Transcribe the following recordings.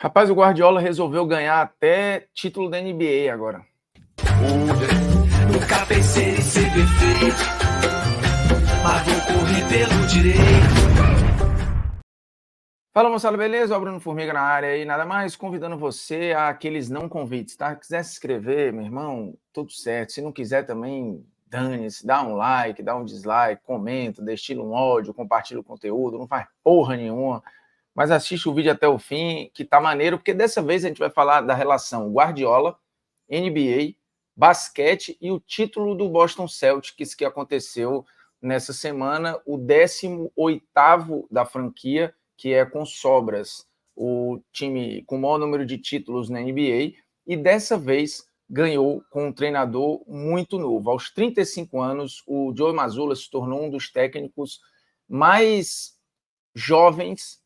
Rapaz, o Guardiola resolveu ganhar até título da NBA agora. Nunca pensei em ser perfeito, mas vou correr pelo direito. Fala, moçada, beleza? O Bruno Formiga na área aí. Nada mais convidando você a aqueles não convites, tá? Quiser se inscrever, meu irmão, tudo certo. Se não quiser também, dane-se, dá um like, dá um dislike, comenta, destila um ódio, compartilha o conteúdo, não faz porra nenhuma. Mas assiste o vídeo até o fim, que tá maneiro, porque dessa vez a gente vai falar da relação Guardiola, NBA, basquete e o título do Boston Celtics que aconteceu nessa semana, o 18º da franquia, que é com sobras o time com o maior número de títulos na NBA, e dessa vez ganhou com um treinador muito novo. Aos 35 anos, o Joe Mazzulla se tornou um dos técnicos mais jovens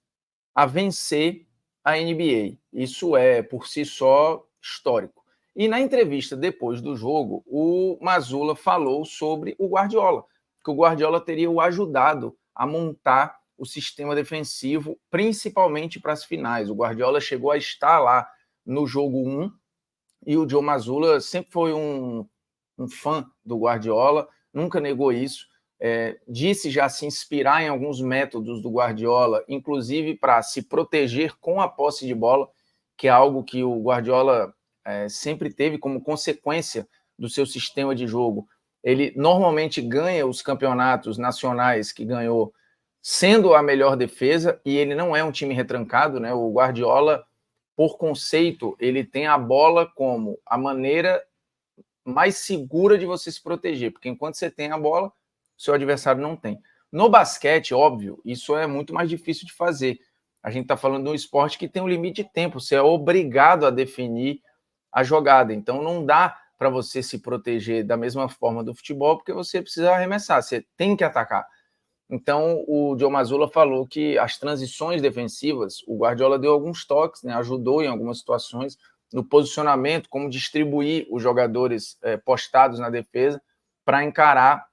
a vencer a NBA. Isso é, por si só, histórico. E na entrevista depois do jogo, o Mazzulla falou sobre o Guardiola, que o Guardiola teria o ajudado a montar o sistema defensivo, principalmente para as finais. O Guardiola chegou a estar lá no jogo 1 e o Joe Mazzulla sempre foi um fã do Guardiola, nunca negou isso. Disse já se inspirar em alguns métodos do Guardiola, inclusive para se proteger com a posse de bola, que é algo que o Guardiola sempre teve como consequência do seu sistema de jogo. Ele normalmente ganha os campeonatos nacionais que ganhou sendo a melhor defesa, e ele não é um time retrancado, né? O Guardiola, por conceito, ele tem a bola como a maneira mais segura de você se proteger, porque enquanto você tem a bola, seu adversário não tem. No basquete, óbvio, isso é muito mais difícil de fazer. A gente está falando de um esporte que tem um limite de tempo, você é obrigado a definir a jogada, então não dá para você se proteger da mesma forma do futebol, porque você precisa arremessar, você tem que atacar. Então, o Joe Mazzulla falou que as transições defensivas, o Guardiola deu alguns toques, né, ajudou em algumas situações, no posicionamento, como distribuir os jogadores postados na defesa para encarar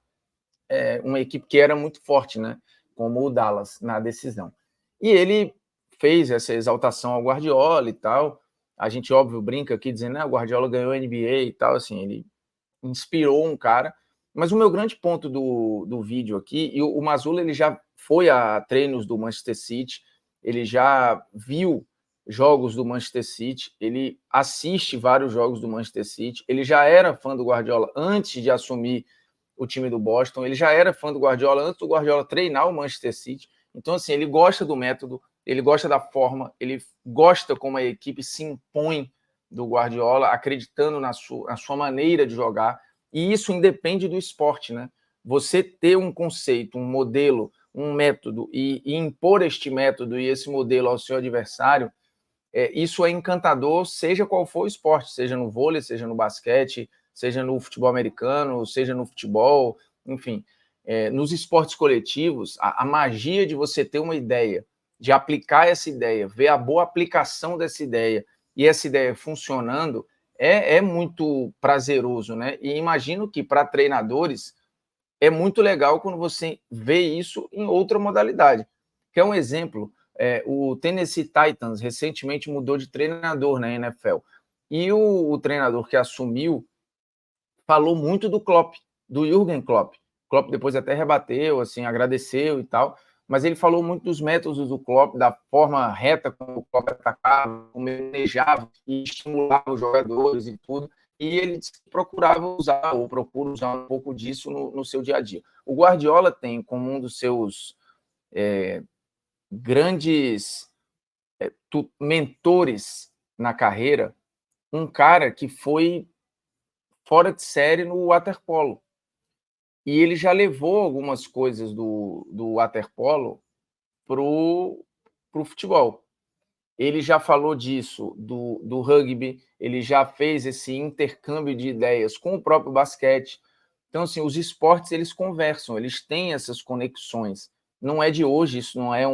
uma equipe que era muito forte, né, como o Dallas, na decisão. E ele fez essa exaltação ao Guardiola e tal. A gente, óbvio, brinca aqui dizendo, o Guardiola ganhou a NBA e tal, assim, ele inspirou um cara. Mas o meu grande ponto do vídeo aqui, e o Mazzulla ele já foi a treinos do Manchester City, ele já viu jogos do Manchester City, ele assiste vários jogos do Manchester City, ele já era fã do Guardiola antes de assumir o time do Boston, ele já era fã do Guardiola antes do Guardiola treinar o Manchester City. Então, assim, ele gosta do método, ele gosta da forma, ele gosta como a equipe se impõe do Guardiola, acreditando na sua maneira de jogar, e isso independe do esporte, né? Você ter um conceito, um modelo, um método e impor este método e esse modelo ao seu adversário, isso é encantador, seja qual for o esporte, seja no vôlei, seja no basquete, seja no futebol americano, seja no futebol, enfim. Nos esportes coletivos, a magia de você ter uma ideia, de aplicar essa ideia, ver a boa aplicação dessa ideia e essa ideia funcionando, é muito prazeroso, né? E imagino que para treinadores é muito legal quando você vê isso em outra modalidade. Que é um exemplo, o Tennessee Titans recentemente mudou de treinador na NFL. E o treinador que assumiu falou muito do Klopp, do Jürgen Klopp. Klopp depois até rebateu, assim, agradeceu e tal, mas ele falou muito dos métodos do Klopp, da forma reta como o Klopp atacava, como ele manejava e estimulava os jogadores e tudo, e ele procurava usar, ou procura usar um pouco disso no seu dia a dia. O Guardiola tem como um dos seus grandes mentores na carreira um cara que foi fora de série no waterpolo. E ele já levou algumas coisas do waterpolo para o futebol. Ele já falou disso, do rugby, ele já fez esse intercâmbio de ideias com o próprio basquete. Então, assim, os esportes, eles conversam, eles têm essas conexões. Não é de hoje, isso não é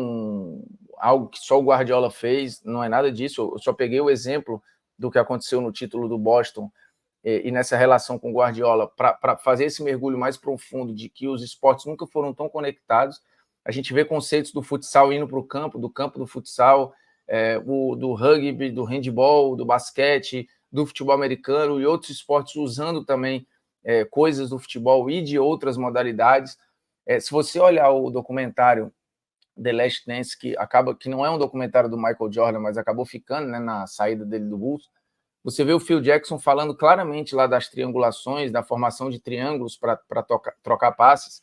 algo que só o Guardiola fez, não é nada disso. Eu só peguei o exemplo do que aconteceu no título do Boston e nessa relação com o Guardiola, para fazer esse mergulho mais profundo de que os esportes nunca foram tão conectados. A gente vê conceitos do futsal indo para o campo, do campo do futsal, do rugby, do handball, do basquete, do futebol americano e outros esportes usando também coisas do futebol e de outras modalidades. Se você olhar o documentário The Last Dance, que não é um documentário do Michael Jordan, mas acabou ficando, né, na saída dele do Bulls, você vê o Phil Jackson falando claramente lá das triangulações, da formação de triângulos para trocar passes.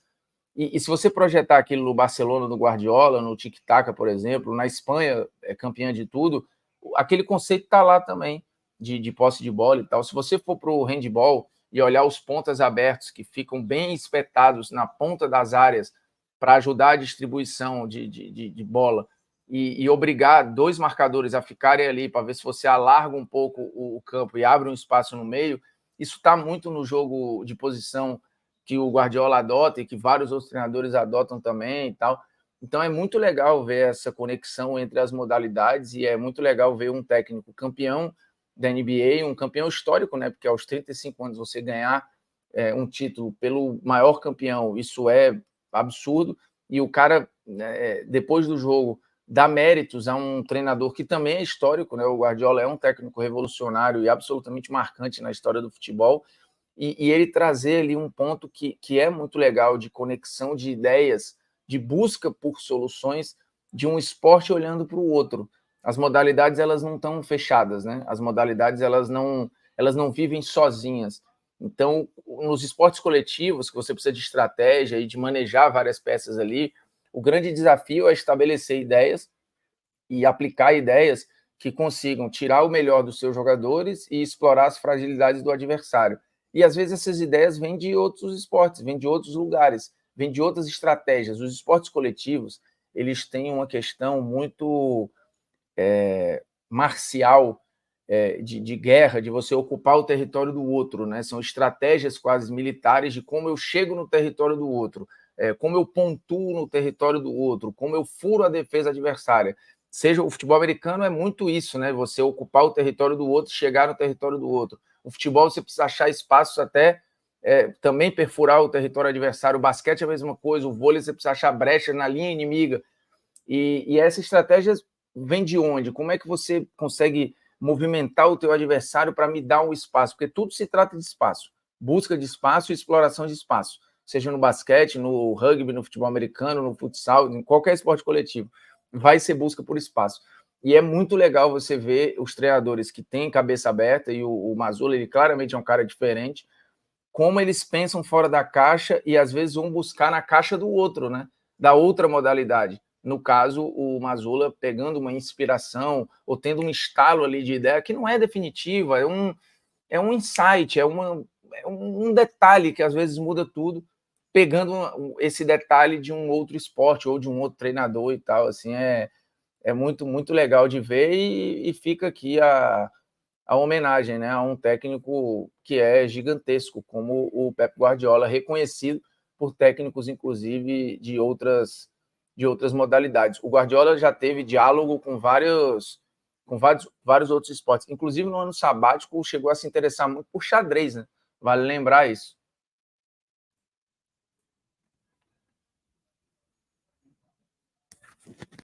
E se você projetar aquilo no Barcelona, no Guardiola, no Tic-Tac, por exemplo, na Espanha, campeã de tudo, aquele conceito está lá também, de posse de bola e tal. Se você for para o handball e olhar os pontas abertos, que ficam bem espetados na ponta das áreas para ajudar a distribuição de bola, e obrigar 2 marcadores a ficarem ali para ver se você alarga um pouco o campo e abre um espaço no meio, isso está muito no jogo de posição que o Guardiola adota e que vários outros treinadores adotam também e tal. Então é muito legal ver essa conexão entre as modalidades e é muito legal ver um técnico campeão da NBA, um campeão histórico, né? Porque aos 35 anos você ganhar um título pelo maior campeão, isso é absurdo. E o cara, depois do jogo, dá méritos a um treinador que também é histórico, né? O Guardiola é um técnico revolucionário e absolutamente marcante na história do futebol, e ele trazer ali um ponto que é muito legal de conexão de ideias, de busca por soluções de um esporte olhando para o outro. As modalidades elas não estão fechadas, né? As modalidades elas não vivem sozinhas. Então, nos esportes coletivos, que você precisa de estratégia e de manejar várias peças ali, o grande desafio é estabelecer ideias e aplicar ideias que consigam tirar o melhor dos seus jogadores e explorar as fragilidades do adversário. E às vezes essas ideias vêm de outros esportes, vêm de outros lugares, vêm de outras estratégias. Os esportes coletivos, eles têm uma questão muito marcial, de guerra, de você ocupar o território do outro, né? São estratégias quase militares de como eu chego no território do outro, como eu pontuo no território do outro, como eu furo a defesa adversária. Seja o futebol americano é muito isso, né? Você ocupar o território do outro, chegar no território do outro. O futebol você precisa achar espaços até também perfurar o território adversário. O basquete é a mesma coisa, o vôlei você precisa achar brechas na linha inimiga. E essa estratégia vem de onde? Como é que você consegue movimentar o teu adversário para me dar um espaço? Porque tudo se trata de espaço. Busca de espaço e exploração de espaço. Seja no basquete, no rugby, no futebol americano, no futsal, em qualquer esporte coletivo. Vai ser busca por espaço. E é muito legal você ver os treinadores que têm cabeça aberta, e o Mazzulla, ele claramente é um cara diferente, como eles pensam fora da caixa e às vezes vão buscar na caixa do outro, né? Da outra modalidade. No caso, o Mazzulla pegando uma inspiração ou tendo um estalo ali de ideia que não é definitiva, é um insight, é um detalhe que às vezes muda tudo, pegando esse detalhe de um outro esporte ou de um outro treinador e tal. Assim, é muito, muito legal de ver e fica aqui a homenagem, né, a um técnico que é gigantesco, como o Pep Guardiola, reconhecido por técnicos, inclusive, de outras modalidades. O Guardiola já teve diálogo com vários outros esportes. Inclusive, no ano sabático, chegou a se interessar muito por xadrez, né? Vale lembrar isso.